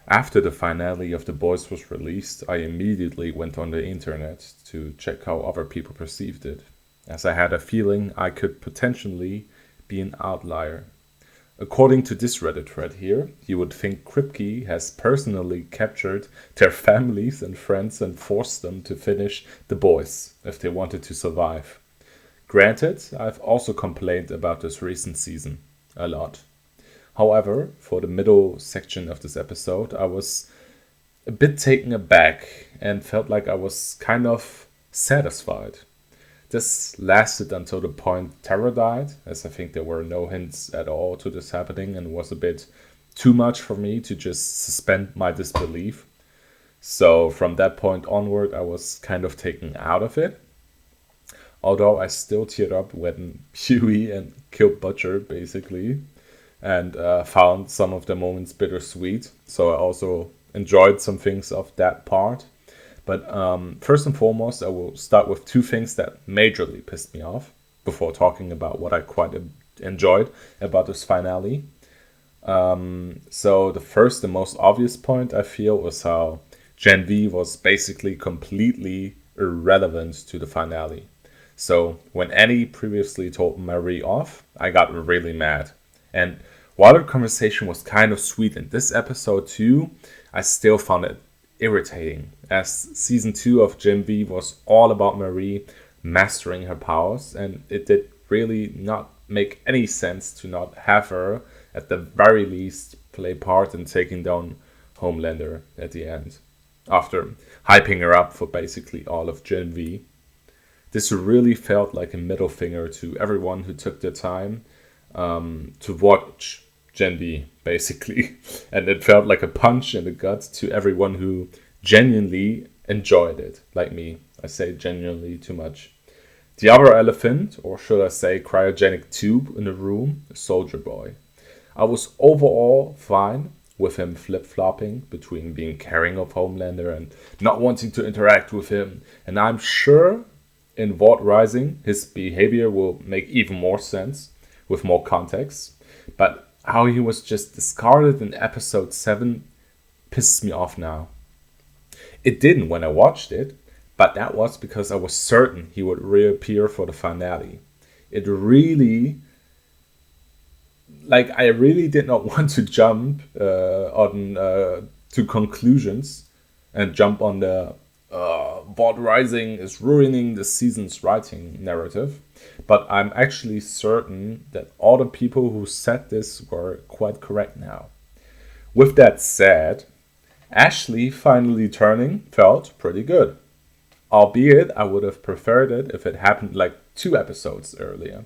After the finale of The Boys was released, I immediately went on the internet to check how other people perceived it, as I had a feeling I could potentially be an outlier. According to this Reddit thread here, you would think Kripke has personally captured their families and friends and forced them to finish The Boys if they wanted to survive. Granted, I've also complained about this recent season a lot. However, for the middle section of this episode, I was a bit taken aback and felt like I was kind of satisfied. This lasted until the point Tara died, as I think there were no hints at all to this happening and was a bit too much for me to just suspend my disbelief. So from that point onward, I was kind of taken out of it. Although I still teared up when Huey and killed Butcher, basically, and found some of the moments bittersweet. So I also enjoyed some things of that part. But first and foremost, I will start with two things that majorly pissed me off before talking about what I quite enjoyed about this finale. So the first and most obvious point I feel was how Gen V was basically completely irrelevant to the finale. So when Annie previously told Marie off, I got really mad. And while the conversation was kind of sweet in this episode too, I still found it irritating, as season 2 of Gen V was all about Marie mastering her powers, and it did really not make any sense to not have her, at the very least, play part in taking down Homelander at the end, after hyping her up for basically all of Gen V. This really felt like a middle finger to everyone who took their time to watch Gen V, basically. And it felt like a punch in the gut to everyone who genuinely enjoyed it, like me. I say genuinely too much. The other elephant, or should I say cryogenic tube in the room, is Soldier Boy. I was overall fine with him flip-flopping between being caring of Homelander and not wanting to interact with him. And I'm sure in Vault Rising, his behavior will make even more sense with more context. But how he was just discarded in episode 7 pisses me off now. It didn't when I watched it, but that was because I was certain he would reappear for the finale. It really, like, I really did not want to jump on to conclusions and jump on the Vault Rising is ruining the season's writing narrative. But I'm actually certain that all the people who said this were quite correct now. With that said, Ashley finally turning felt pretty good. Albeit, I would have preferred it if it happened like 2 episodes earlier,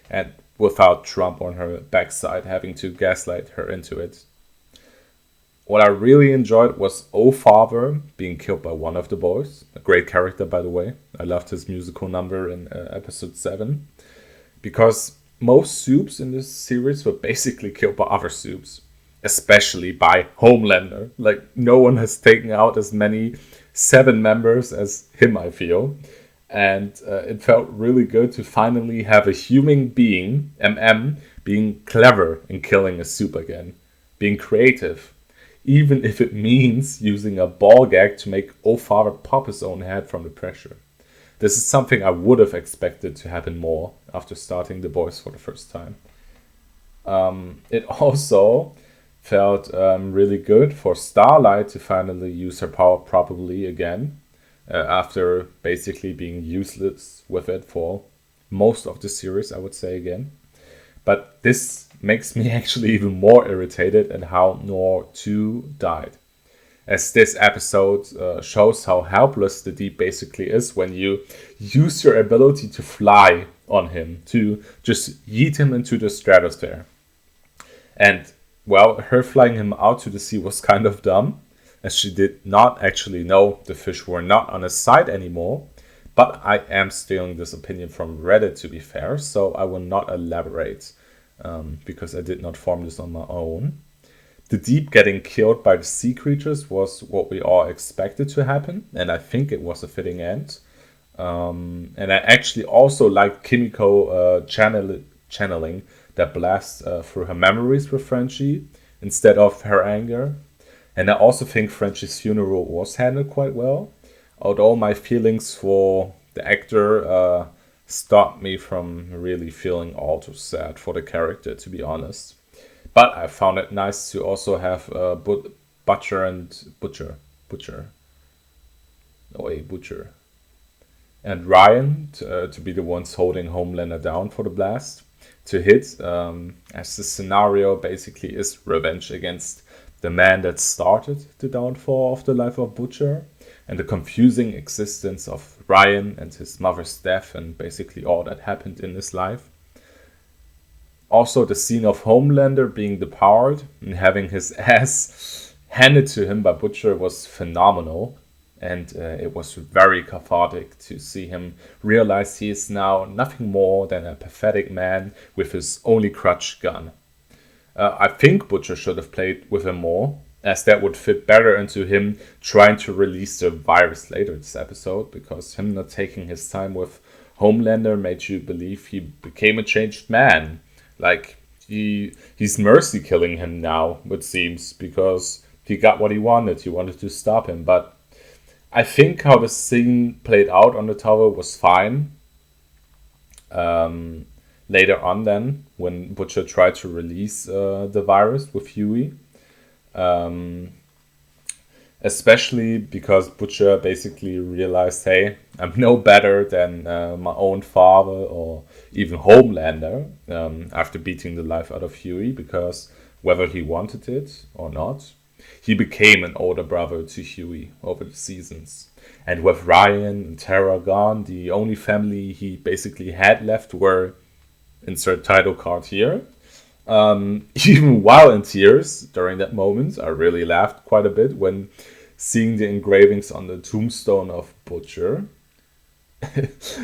and without Trump on her backside having to gaslight her into it. What I really enjoyed was O Father being killed by one of the boys. A great character, by the way. I loved his musical number in episode 7. Because most soups in this series were basically killed by other soups. Especially by Homelander. Like, no one has taken out as many 7 members as him, I feel. And it felt really good to finally have a human being, being clever in killing a soup again. Being creative. Even if it means using a ball gag to make O'Father pop his own head from the pressure. This is something I would have expected to happen more after starting The Boys for the first time. It also felt really good for Starlight to finally use her power properly again, after basically being useless with it for most of the series, I would say again. But this makes me actually even more irritated at how Noor 2 died. As this episode shows how helpless the Deep basically is when you use your ability to fly on him, to just yeet him into the stratosphere. And, well, her flying him out to the sea was kind of dumb, as she did not actually know the fish were not on his side anymore. But I am stealing this opinion from Reddit, to be fair, so I will not elaborate, because I did not form this on my own. The Deep getting killed by the sea creatures was what we all expected to happen, and I think it was a fitting end. And I actually also liked Kimiko channeling that blast through her memories with Frenchie instead of her anger. And I also think French's funeral was handled quite well, although my feelings for the actor stopped me from really feeling all too sad for the character, to be honest. But I found it nice to also have Butcher and Butcher, no wait, Butcher, and Ryan to be the ones holding Homelander down for the blast to hit, as the scenario basically is revenge against the man that started the downfall of the life of Butcher, and the confusing existence of Ryan and his mother's death and basically all that happened in his life. Also, the scene of Homelander being depowered and having his ass handed to him by Butcher was phenomenal. And it was very cathartic to see him realize he is now nothing more than a pathetic man with his only crutch gun. I think Butcher should have played with him more, as that would fit better into him trying to release the virus later this episode, because him not taking his time with Homelander made you believe he became a changed man. Like, he's mercy killing him now, it seems, because he got what he wanted. He wanted to stop him, but I think how the scene played out on the tower was fine. Later on, then, when Butcher tried to release the virus with Huey, especially because Butcher basically realized, hey, I'm no better than my own father or even Homelander after beating the life out of Huey, because whether he wanted it or not, he became an older brother to Huey over the seasons. And with Ryan and Tara gone, the only family he basically had left were, insert title card here. Even while in tears during that moment, I really laughed quite a bit when seeing the engravings on the tombstone of Butcher.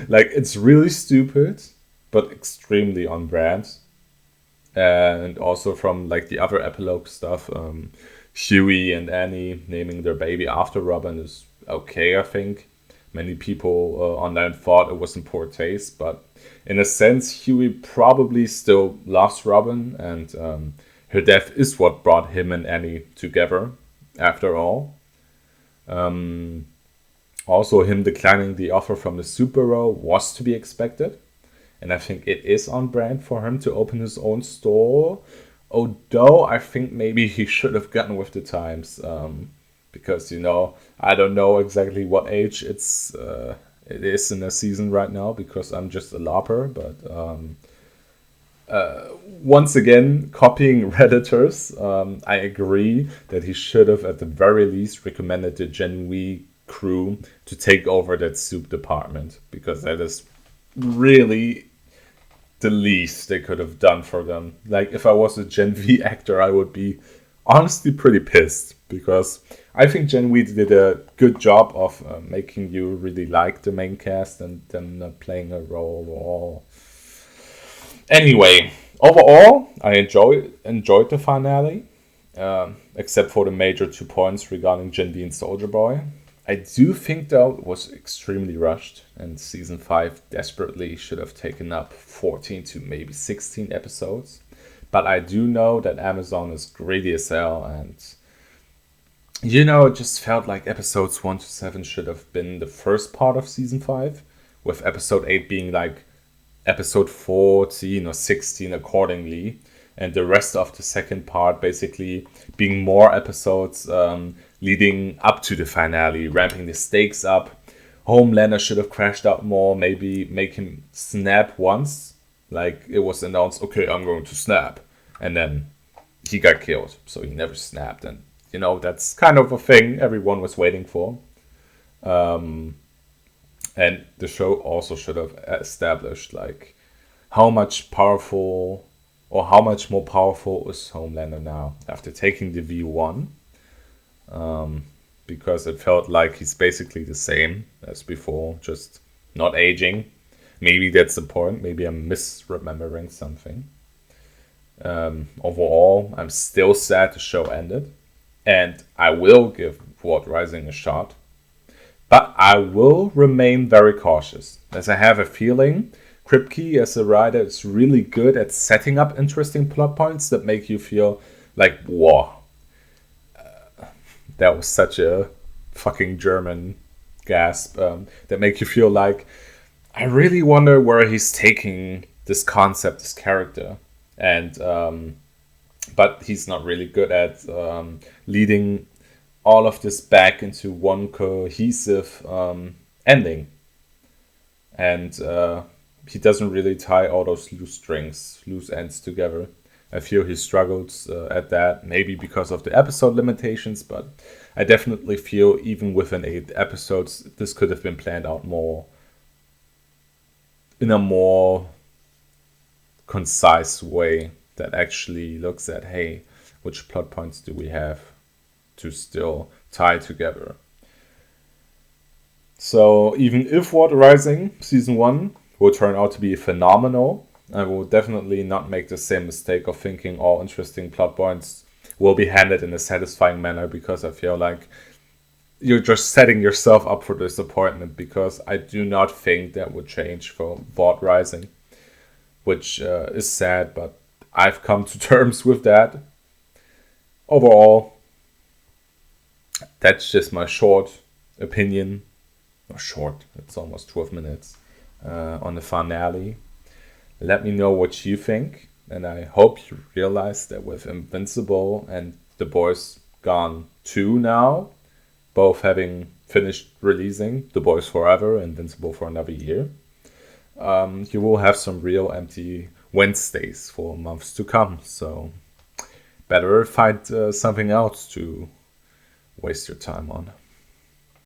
Like, it's really stupid, but extremely on brand. And also from like the other epilogue stuff, Huey and Annie naming their baby after Robin is okay, I think. Many people online thought it was in poor taste, but in a sense, Huey probably still loves Robin, and her death is what brought him and Annie together, after all. Also, him declining the offer from the Superhero was to be expected, and I think it is on brand for him to open his own store. Although I think maybe he should have gotten with the times, because I don't know exactly what age it is in the season right now, because I'm just a LARPer. But once again, copying Redditors, I agree that he should have at the very least recommended the Gen V crew to take over that soup department, because that is really the least they could have done for them. Like, if I was a Gen V actor, I would be honestly pretty pissed, because I think Gen V did a good job of making you really like the main cast and them not playing a role at all. Anyway, overall, I enjoyed the finale, except for the major 2 points regarding Gen V and Soldier Boy. I do think, though, it was extremely rushed, and Season 5 desperately should have taken up 14 to maybe 16 episodes. But I do know that Amazon is greedy as hell, and it just felt like episodes 1 to 7 should have been the first part of Season 5, with episode 8 being like episode 14 or 16 accordingly, and the rest of the second part basically being more episodes leading up to the finale, ramping the stakes up. Homelander should have crashed out more, maybe make him snap once. Like, it was announced, okay, I'm going to snap. And then he got killed, so he never snapped. And, that's kind of a thing everyone was waiting for. And the show also should have established, like, how much more powerful is Homelander now after taking the V1. Because it felt like he's basically the same as before, just not aging. Maybe that's the point. Maybe I'm misremembering something. Overall, I'm still sad the show ended, and I will give Ward Rising a shot. But I will remain very cautious, as I have a feeling Kripke as a writer is really good at setting up interesting plot points that make you feel like, whoa. That was such a fucking German gasp, that make you feel like, I really wonder where he's taking this concept, this character. And but he's not really good at leading all of this back into one cohesive ending. And he doesn't really tie all those loose ends together. I feel he struggled at that, maybe because of the episode limitations, but I definitely feel even within 8 episodes, this could have been planned out more, in a more concise way that actually looks at, hey, which plot points do we have to still tie together? So even if Water Rising Season 1 will turn out to be phenomenal, I will definitely not make the same mistake of thinking all interesting plot points will be handled in a satisfying manner, because I feel like you're just setting yourself up for disappointment, because I do not think that would change for Vought Rising, which is sad, but I've come to terms with that. Overall, that's just my short opinion. Or short, it's almost 12 minutes on the finale. Let me know what you think, and I hope you realize that with Invincible and The Boys Gone 2 now, both having finished releasing, The Boys Forever, Invincible for another year, you will have some real empty Wednesdays for months to come. So better find something else to waste your time on.